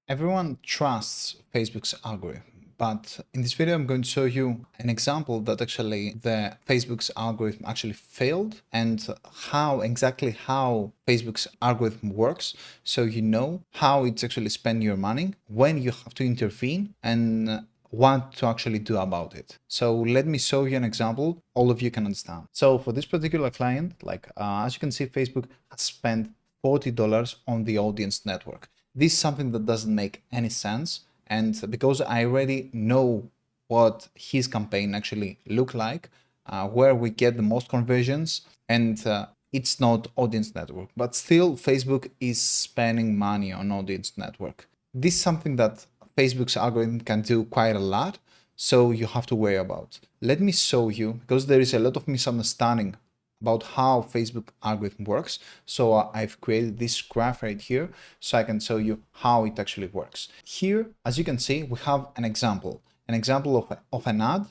Everyone trusts Facebook's algorithm, but in this video, I'm going to show you an example that actually the Facebook's algorithm actually failed and how Facebook's algorithm works. So you know how it's actually spend your money, when you have to intervene, and what to actually do about it. So let me show you an example all of you can understand. So for this particular client, as you can see, Facebook has spent $40 on the audience network. This is something that doesn't make any sense. And because I already know what his campaign actually look like, where we get the most conversions, and it's not audience network, but still Facebook is spending money on audience network. This is something that Facebook's algorithm can do quite a lot, so you have to worry about. Let me show you, because there is a lot of misunderstanding about how Facebook algorithm works. So I've created this graph right here so I can show you how it actually works. Here, as you can see, we have an example of an ad,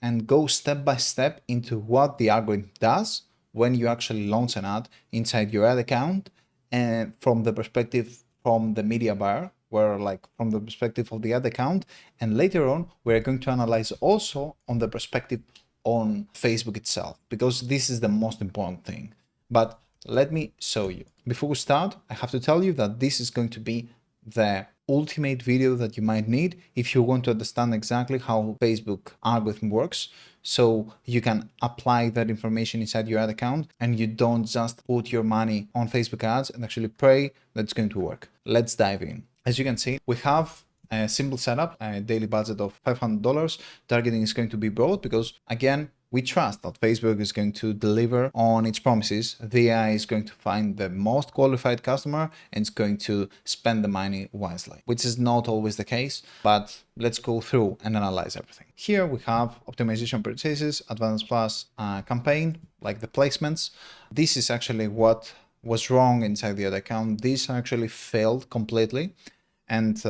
and go step by step into what the algorithm does when you actually launch an ad inside your ad account, and from the perspective from the media buyer, from the perspective of the ad account, and later on we're going to analyze also on the perspective on Facebook itself, because this is the most important thing. But let me show you. Before we start, I have to tell you that this is going to be the ultimate video that you might need if you want to understand exactly how Facebook algorithm works, so you can apply that information inside your ad account and you don't just put your money on Facebook ads and actually pray that it's going to work. Let's dive in. As you can see, we have a simple setup, a daily budget of $500. Targeting is going to be broad because, again, we trust that Facebook is going to deliver on its promises. The AI is going to find the most qualified customer and it's going to spend the money wisely, which is not always the case, but let's go through and analyze everything. Here we have optimization purchases, advanced plus campaign, like the placements. This is actually what was wrong inside the ad account. This actually failed completely. And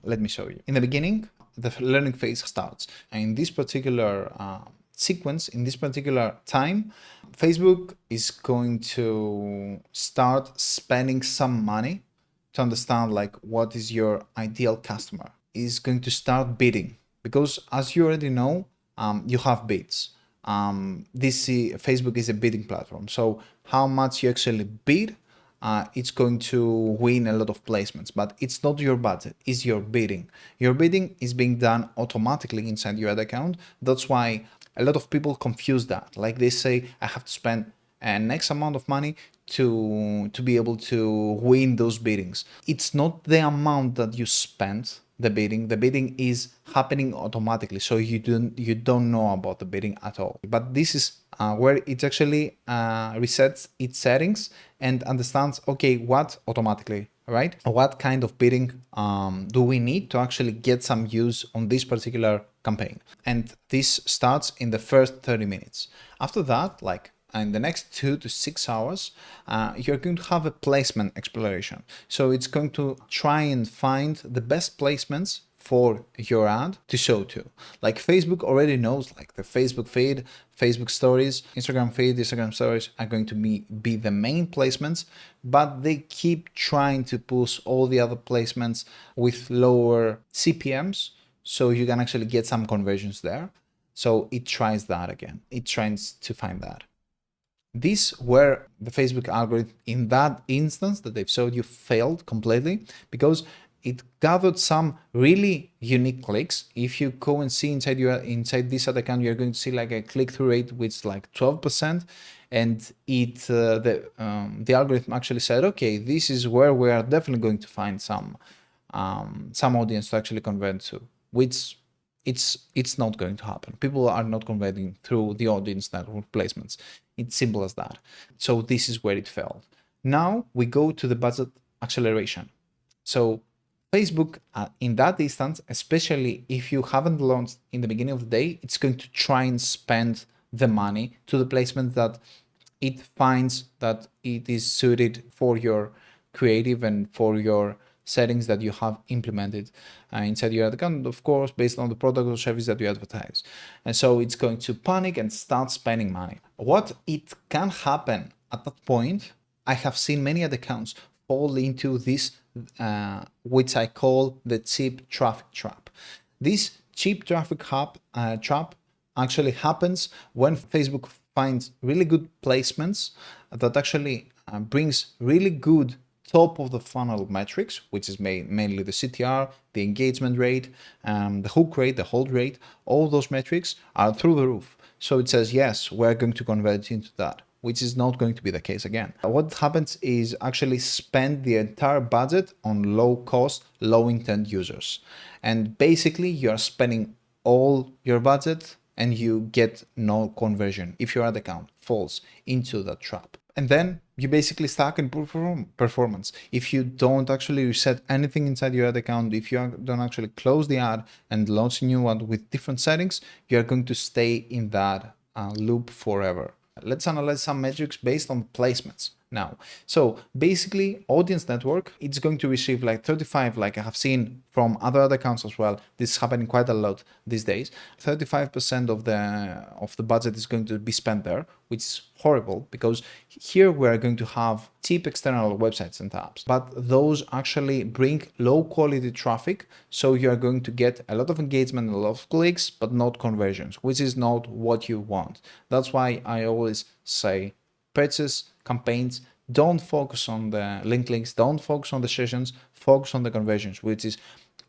let me show you. In the beginning, the learning phase starts. And in this particular sequence, in this particular time, Facebook is going to start spending some money to understand what is your ideal customer. Is going to start bidding, because as you already know, you have bids. Facebook is a bidding platform. So how much you actually bid, it's going to win a lot of placements, but it's not your budget, it's your bidding. Your bidding is being done automatically inside your ad account. That's why a lot of people confuse that. Like they say, I have to spend an X amount of money to be able to win those biddings. It's not the amount that you spend the bidding is happening automatically, so you don't know about the bidding at all. But this is where it actually resets its settings and understands, okay, what automatically, right? What kind of bidding do we need to actually get some use on this particular campaign? And this starts in the first 30 minutes. After that, in the next 2 to 6 hours, you're going to have a placement exploration. So it's going to try and find the best placements for your ad to show to. Like Facebook already knows, like the Facebook feed, Facebook stories, Instagram feed, Instagram stories are going to be the main placements, but they keep trying to push all the other placements with lower CPMs, so you can actually get some conversions there. So it tries that again. It tries to find that. This where the Facebook algorithm in that instance that they've showed you failed completely, because it gathered some really unique clicks. If you go and see inside this ad account, you're going to see like a click-through rate which is like 12%, and the algorithm actually said, okay, this is where we are definitely going to find some audience to actually convert to, which it's not going to happen. People are not converting through the audience network placements. It's simple as that. So this is where it failed. Now we go to the budget acceleration. So Facebook, in that instance, especially if you haven't launched in the beginning of the day, it's going to try and spend the money to the placement that it finds that it is suited for your creative and for your settings that you have implemented inside your ad account, of course, based on the product or service that you advertise. And so it's going to panic and start spending money. What it can happen at that point, I have seen many ad accounts fall into this which I call the cheap traffic trap. This cheap traffic trap actually happens when Facebook finds really good placements that actually brings really good top of the funnel metrics, which is mainly the CTR, the engagement rate, the hook rate, the hold rate. All those metrics are through the roof. So it says, yes, we're going to convert into that, which is not going to be the case again. What happens is actually spend the entire budget on low cost, low intent users. And basically you're spending all your budget and you get no conversion if your ad account falls into that trap. And then you basically stuck in performance. If you don't actually reset anything inside your ad account, if you don't actually close the ad and launch a new one with different settings, you're going to stay in that loop forever. Let's analyze some metrics based on placements now. So basically audience network, it's going to receive like 35, like I have seen from other ad accounts as well. This is happening quite a lot these days. 35% of the budget is going to be spent there, which is horrible because here we're going to have cheap external websites and apps, but those actually bring low quality traffic. So you're going to get a lot of engagement, a lot of clicks, but not conversions, which is not what you want. That's why I always say purchase campaigns, don't focus on the links, don't focus on the sessions, focus on the conversions, which is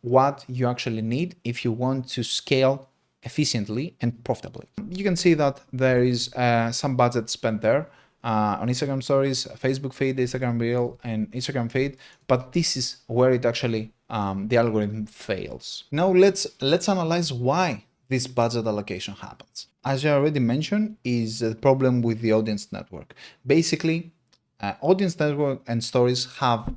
what you actually need if you want to scale efficiently and profitably. You can see that there is some budget spent there on Instagram stories, Facebook feed, Instagram reel, and Instagram feed, but this is where it actually the algorithm fails. Now let's analyze why this budget allocation happens. As I already mentioned, is a problem with the audience network. Basically, audience network and stories have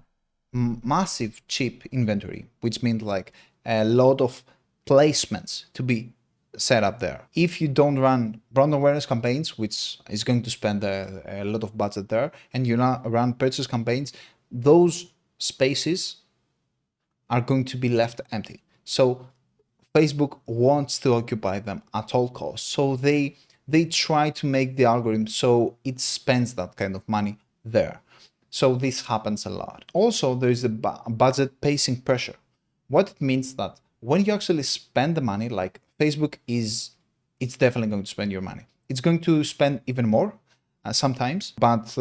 massive cheap inventory, which means like a lot of placements to be set up there. If you don't run brand awareness campaigns, which is going to spend a lot of budget there, and you run purchase campaigns, those spaces are going to be left empty. So Facebook wants to occupy them at all costs. So they try to make the algorithm so it spends that kind of money there. So this happens a lot. Also, there is a budget pacing pressure. What it means that when you actually spend the money, like Facebook it's definitely going to spend your money. It's going to spend even more sometimes, but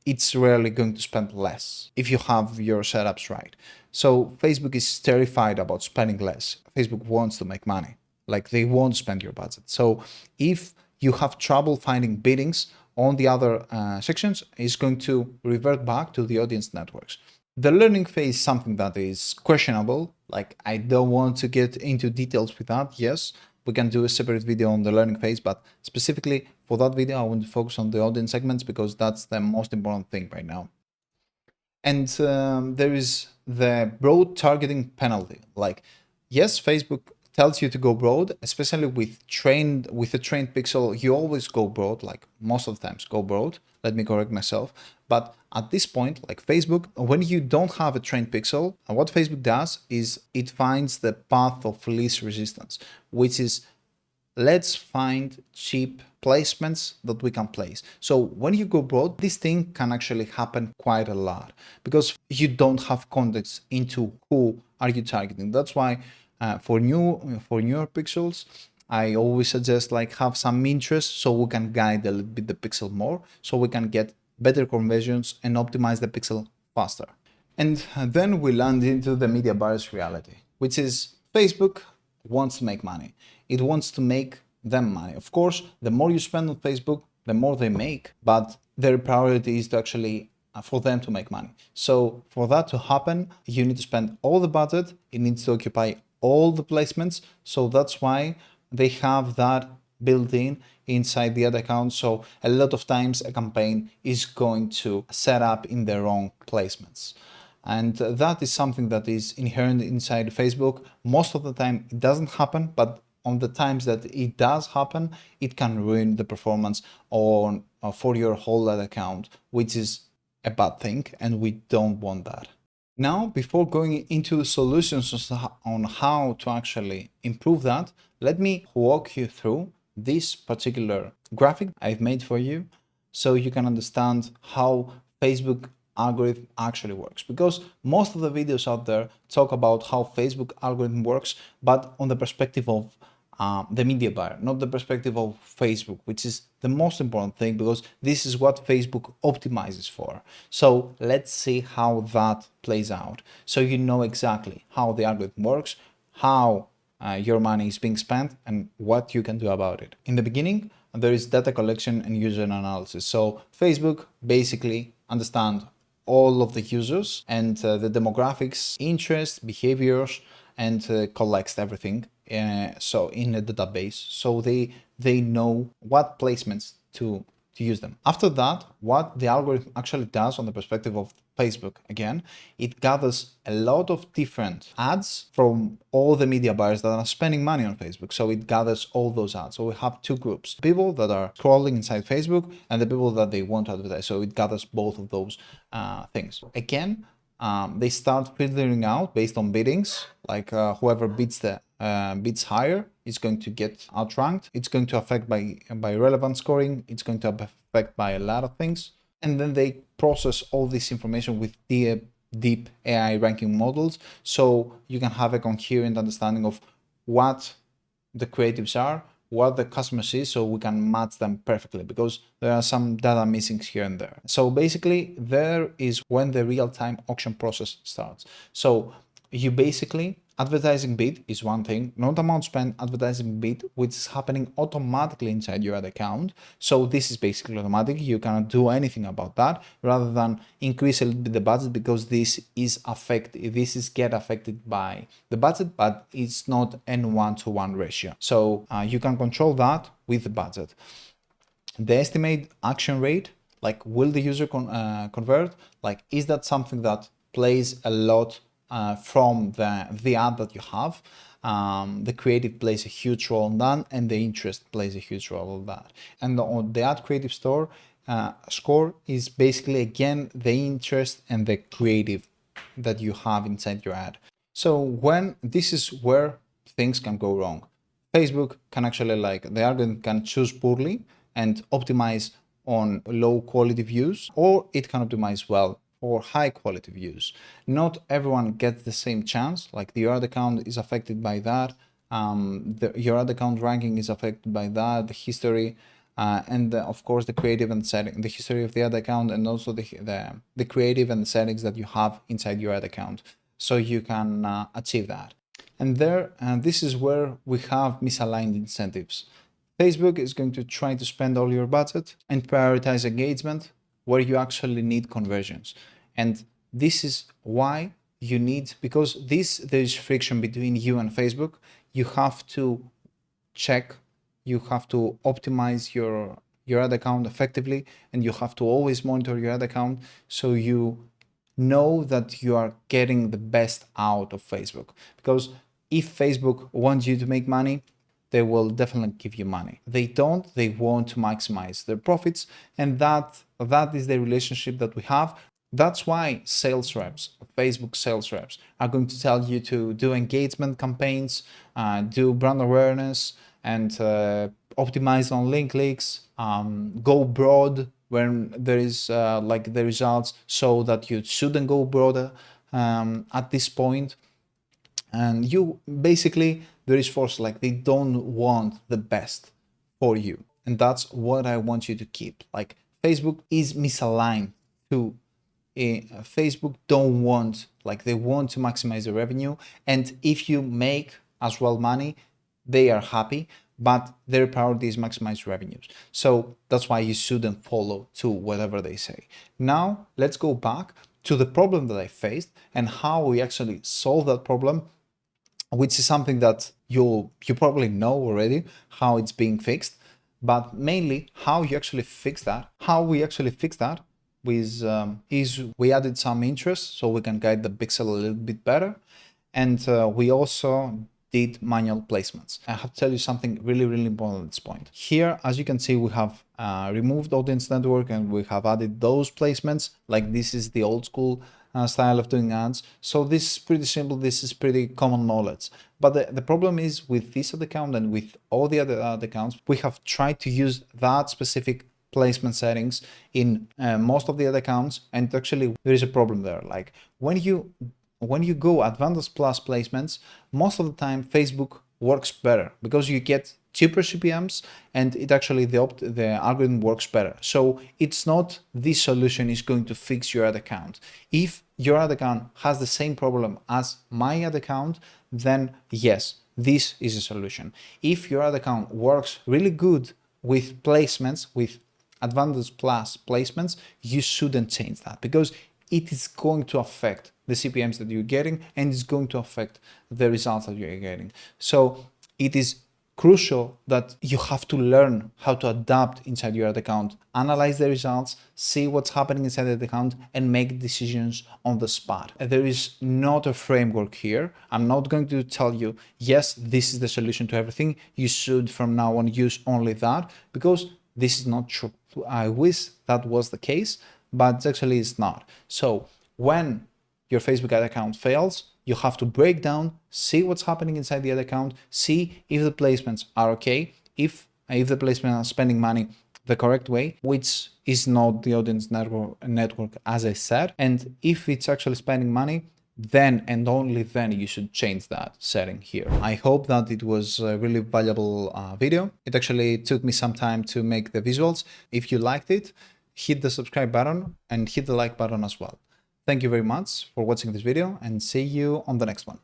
it's rarely going to spend less if you have your setups right. So Facebook is terrified about spending less. Facebook wants to make money, like they won't spend your budget. So if you have trouble finding biddings on the other sections, it's going to revert back to the audience networks. The learning phase is something that is questionable. Like I don't want to get into details with that. Yes, we can do a separate video on the learning phase, but specifically for that video, I want to focus on the audience segments because that's the most important thing right now. And there is the broad targeting penalty. Like, yes, Facebook tells you to go broad, especially with a trained pixel. You always go broad, like most of the times go broad. Let me correct myself. But at this point, like Facebook, when you don't have a trained pixel, what Facebook does is it finds the path of least resistance, which is let's find cheap placements that we can place. So when you go broad, this thing can actually happen quite a lot because you don't have context into who are you targeting. That's why for newer pixels, I always suggest like have some interest so we can guide a little bit the pixel more, so we can get better conversions and optimize the pixel faster. And then we land into the media buyers reality, which is Facebook wants to make money. It wants to make them money. Of course, the more you spend on Facebook, the more they make, but their priority is to actually for them to make money. So for that to happen, you need to spend all the budget. It needs to occupy all the placements. So that's why they have that built in inside the ad account. So a lot of times a campaign is going to set up in the wrong placements. And that is something that is inherent inside Facebook. Most of the time it doesn't happen, but on the times that it does happen, it can ruin the performance on for your whole ad account, which is a bad thing, and we don't want that. Now, before going into the solutions on how to actually improve that, let me walk you through this particular graphic I've made for you so you can understand how Facebook algorithm actually works, because most of the videos out there talk about how Facebook algorithm works, but on the perspective of the media buyer, not the perspective of Facebook, which is the most important thing, because this is what Facebook optimizes for. So let's see how that plays out, so you know exactly how the algorithm works, how your money is being spent, and what you can do about it. In the beginning, there is data collection and user analysis. So Facebook basically understands all of the users and the demographics, interests, behaviors, and collects everything. So in a database, so they know what placements to use them. After that, what the algorithm actually does on the perspective of Facebook, again, it gathers a lot of different ads from all the media buyers that are spending money on Facebook. So it gathers all those ads. So we have two groups: people that are scrolling inside Facebook and the people that they want to advertise. So it gathers both of those things. Again, they start filtering out based on biddings, like whoever bids higher is going to get outranked. It's going to affect by relevant scoring. It's going to affect by a lot of things. And then they process all this information with deep AI ranking models, so you can have a coherent understanding of what the creatives are, what the customer sees, so we can match them perfectly, because there are some data missing here and there. So basically, there is when the real-time auction process starts. So you basically, advertising bid is one thing, not amount spent, advertising bid, which is happening automatically inside your ad account. So this is basically automatic. You cannot do anything about that, rather than increase a little bit the budget, because this is get affected by the budget, but it's not a one-to-one ratio. So you can control that with the budget. The estimate action rate, like will the user convert? Like, is that something that plays a lot from the ad that you have? The creative plays a huge role in that, and the interest plays a huge role in that. And on the ad creative store score is basically, again, the interest and the creative that you have inside your ad. So when this is where things can go wrong. Facebook can actually, like, the algorithm can choose poorly and optimize on low quality views, or it can optimize well for high quality views. Not everyone gets the same chance. Like, your ad account is affected by that. Your ad account ranking is affected by that, the history, and of course the creative and setting, the history of the ad account, and also the creative and the settings that you have inside your ad account, so you can achieve that. And this is where we have misaligned incentives. Facebook is going to try to spend all your budget and prioritize engagement where you actually need conversions. And this is why you need, because there is friction between you and Facebook. You have to check, you have to optimize your ad account effectively, and you have to always monitor your ad account, so you know that you are getting the best out of Facebook. Because if Facebook wants you to make money, they will definitely give you money. They don't, they want to maximize their profits, and that is the relationship that we have. That's why sales reps, Facebook sales reps, are going to tell you to do engagement campaigns, do brand awareness, and optimize on link clicks, go broad when there is like the results, so that you shouldn't go broader at this point. And you basically, there is force, like, they don't want the best for you, and that's what I want you to keep. Like, Facebook is misaligned to Facebook don't want, like, they want to maximize the revenue, and if you make as well money, they are happy, but their priority is maximize revenues. So that's why you shouldn't follow to whatever they say. Now let's go back to the problem that I faced and how we actually solve that problem, which is something that you probably know already how it's being fixed, but mainly how you actually fix that. How we actually fix that is we added some interest so we can guide the pixel a little bit better, and we also did manual placements. I have to tell you something really important at this point. Here, as you can see, we have removed audience network and we have added those placements. Like, this is the old school style of doing ads. So this is pretty simple. This is pretty common knowledge. But the problem is with this ad account and with all the other ad accounts, we have tried to use that specific placement settings in most of the ad accounts, and actually there is a problem there. Like when you go advanced plus placements, most of the time Facebook works better because you get cheaper CPMs, and it actually the algorithm works better. So it's not this solution is going to fix your ad account. If your ad account has the same problem as my ad account, then yes, this is a solution. If your ad account works really good with placements, with advanced plus placements, you shouldn't change that because it is going to affect the CPMs that you're getting, and it's going to affect the results that you're getting. So it is crucial that you have to learn how to adapt inside your ad account, analyze the results, see what's happening inside the account, and make decisions on the spot. There is not a framework here. I'm not going to tell you, yes, this is the solution to everything. You should from now on use only that, because this is not true. I wish that was the case, but actually it's not. So when your Facebook ad account fails, you have to break down, see what's happening inside the ad account, see if the placements are okay, if the placements are spending money the correct way, which is not the audience network as I said, and if it's actually spending money, then and only then you should change that setting here. I hope that it was a really valuable video. It actually took me some time to make the visuals. If you liked it, hit the subscribe button and hit the like button as well. Thank you very much for watching this video, and see you on the next one.